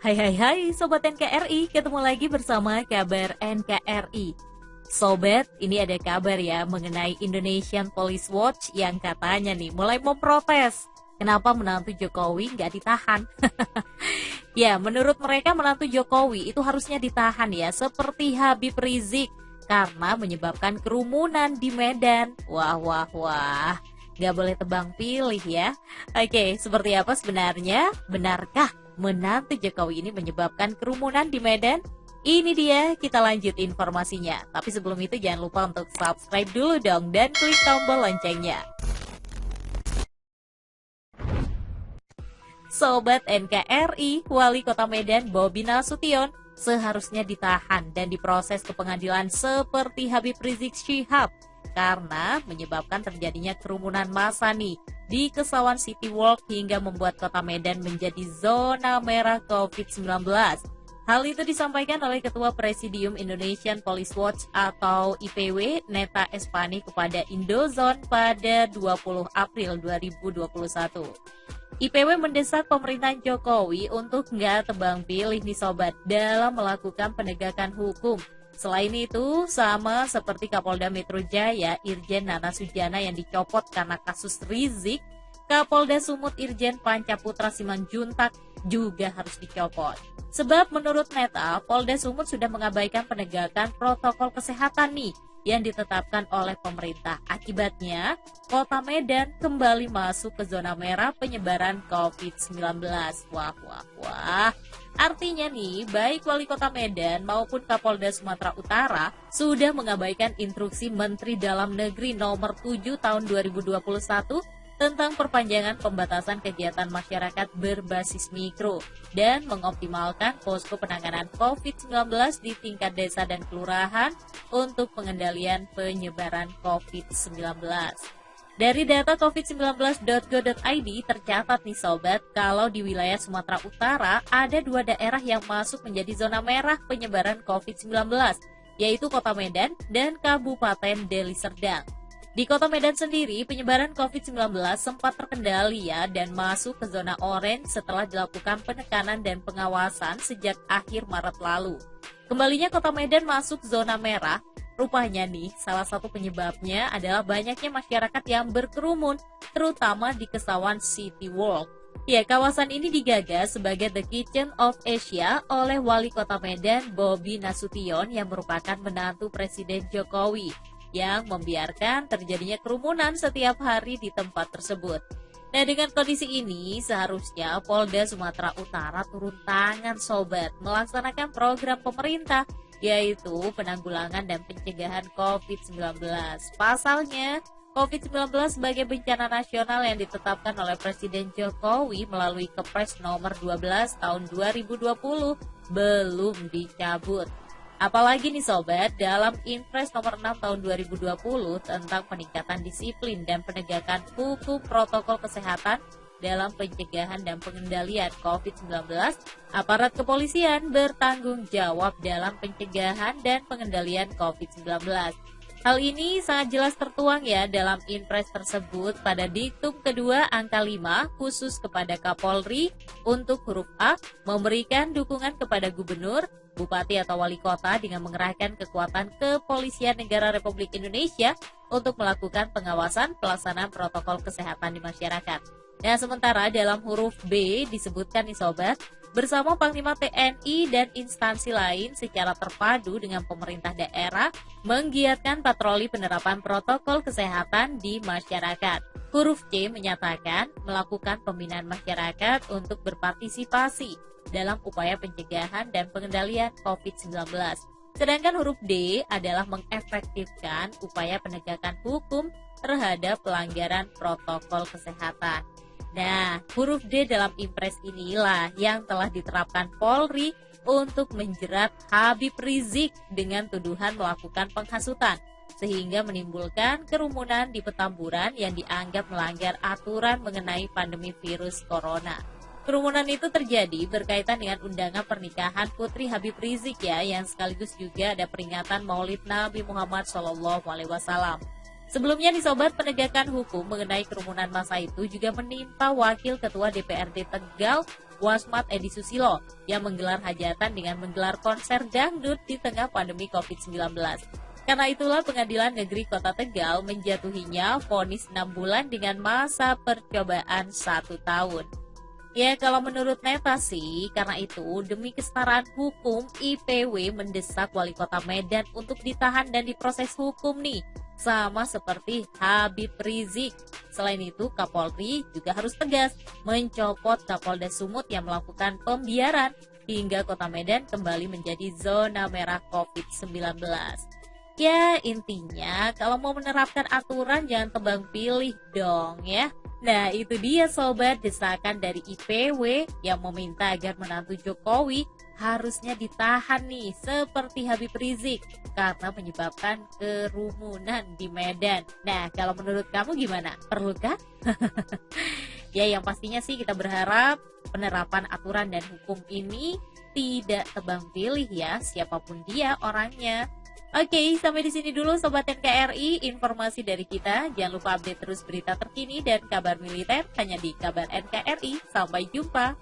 Hai hai hai Sobat NKRI, ketemu lagi bersama kabar NKRI. Sobat, ini ada kabar ya mengenai Indonesian Police Watch yang katanya nih mulai memprotes. Kenapa menantu Jokowi nggak ditahan? Ya, menurut mereka menantu Jokowi itu harusnya ditahan ya, seperti Habib Rizik. Karena menyebabkan kerumunan di Medan. Wah, wah, wah. Nggak boleh tebang pilih ya. Oke, seperti apa sebenarnya? Benarkah menantu Jokowi ini menyebabkan kerumunan di Medan? Ini dia, kita lanjut informasinya. Tapi sebelum itu jangan lupa untuk subscribe dulu dong dan klik tombol loncengnya. Sobat NKRI, Wali Kota Medan Bobi Nasution seharusnya ditahan dan diproses ke pengadilan seperti Habib Rizik Syihab karena menyebabkan terjadinya kerumunan massa nih di Kesawan City Walk hingga membuat Kota Medan menjadi zona merah COVID-19. Hal itu disampaikan oleh Ketua Presidium Indonesian Police Watch atau IPW Neta Espani kepada Indozone pada 20 April 2021. IPW mendesak pemerintahan Jokowi untuk nggak tebang pilih nih sobat dalam melakukan penegakan hukum. Selain itu, sama seperti Kapolda Metro Jaya Irjen Nana Sujana yang dicopot karena kasus Rizik, Kapolda Sumut Irjen Pancaputra Simanjuntak juga harus dicopot. Sebab menurut Neta, Polda Sumut sudah mengabaikan penegakan protokol kesehatan nih yang ditetapkan oleh pemerintah. Akibatnya, Kota Medan kembali masuk ke zona merah penyebaran COVID-19. Wah, wah, wah. Artinya nih, baik Wali Kota Medan maupun Kapolda Sumatera Utara sudah mengabaikan instruksi Menteri Dalam Negeri nomor 7 tahun 2021 tentang perpanjangan pembatasan kegiatan masyarakat berbasis mikro dan mengoptimalkan posko penanganan COVID-19 di tingkat desa dan kelurahan untuk pengendalian penyebaran COVID-19. Dari data covid19.go.id tercatat nih sobat, kalau di wilayah Sumatera Utara ada 2 daerah yang masuk menjadi zona merah penyebaran COVID-19, yaitu Kota Medan dan Kabupaten Deli Serdang. Di Kota Medan sendiri, penyebaran COVID-19 sempat terkendali ya dan masuk ke zona oranye setelah dilakukan penekanan dan pengawasan sejak akhir Maret lalu. Kembalinya Kota Medan masuk zona merah, rupanya nih salah satu penyebabnya adalah banyaknya masyarakat yang berkerumun, terutama di Kesawan City Walk. Ya, kawasan ini digagas sebagai The Kitchen of Asia oleh Wali Kota Medan Bobi Nasution yang merupakan menantu Presiden Jokowi, yang membiarkan terjadinya kerumunan setiap hari di tempat tersebut. Nah, dengan kondisi ini, seharusnya Polda Sumatera Utara turun tangan sobat, melaksanakan program pemerintah, yaitu penanggulangan dan pencegahan COVID-19. Pasalnya, COVID-19 sebagai bencana nasional yang ditetapkan oleh Presiden Jokowi melalui Kepres nomor 12 tahun 2020 belum dicabut. Apalagi nih sobat, dalam Impres nomor 6 tahun 2020 tentang peningkatan disiplin dan penegakan hukum protokol kesehatan dalam pencegahan dan pengendalian COVID-19, aparat kepolisian bertanggung jawab dalam pencegahan dan pengendalian COVID-19. Hal ini sangat jelas tertuang ya dalam Impres tersebut pada diktum kedua angka 5 khusus kepada Kapolri untuk huruf A memberikan dukungan kepada gubernur, bupati atau wali kota dengan mengerahkan kekuatan kepolisian negara Republik Indonesia untuk melakukan pengawasan pelaksanaan protokol kesehatan di masyarakat. Nah, sementara dalam huruf B disebutkan nih sobat, bersama Panglima TNI dan instansi lain secara terpadu dengan pemerintah daerah menggiatkan patroli penerapan protokol kesehatan di masyarakat. Huruf C menyatakan melakukan pembinaan masyarakat untuk berpartisipasi dalam upaya pencegahan dan pengendalian COVID-19. Sedangkan huruf D adalah mengefektifkan upaya penegakan hukum terhadap pelanggaran protokol kesehatan. Nah, huruf D dalam Impres inilah yang telah diterapkan Polri untuk menjerat Habib Rizik dengan tuduhan melakukan penghasutan, sehingga menimbulkan kerumunan di Petamburan yang dianggap melanggar aturan mengenai pandemi virus corona. Kerumunan itu terjadi berkaitan dengan undangan pernikahan Putri Habib Rizik ya, yang sekaligus juga ada peringatan Maulid Nabi Muhammad SAW. Sebelumnya nih sobat, penegakan hukum mengenai kerumunan massa itu juga menimpa Wakil Ketua DPRD Tegal Wasmat Edi Susilo yang menggelar hajatan dengan menggelar konser dangdut di tengah pandemi COVID-19. Karena itulah Pengadilan Negeri Kota Tegal menjatuhinya vonis 6 bulan dengan masa percobaan 1 tahun. Ya, kalau menurut Neta sih, karena itu demi kesetaraan hukum, IPW mendesak Wali Kota Medan untuk ditahan dan diproses hukum nih, sama seperti Habib Rizik. Selain itu, Kapolri juga harus tegas mencopot Kapolda Sumut yang melakukan pembiaran hingga Kota Medan kembali menjadi zona merah COVID-19. Ya, intinya kalau mau menerapkan aturan jangan tebang pilih dong ya. Nah, itu dia sobat desakan dari IPW yang meminta agar menantu Jokowi harusnya ditahan nih seperti Habib Rizik karena menyebabkan kerumunan di Medan. Nah, kalau menurut kamu gimana? Perlukah? Ya, yang pastinya sih kita berharap penerapan aturan dan hukum ini tidak tebang pilih ya, siapapun dia orangnya. Oke, sampai di sini dulu Sobat NKRI, informasi dari kita. Jangan lupa update terus berita terkini dan kabar militer hanya di Kabar NKRI. Sampai jumpa.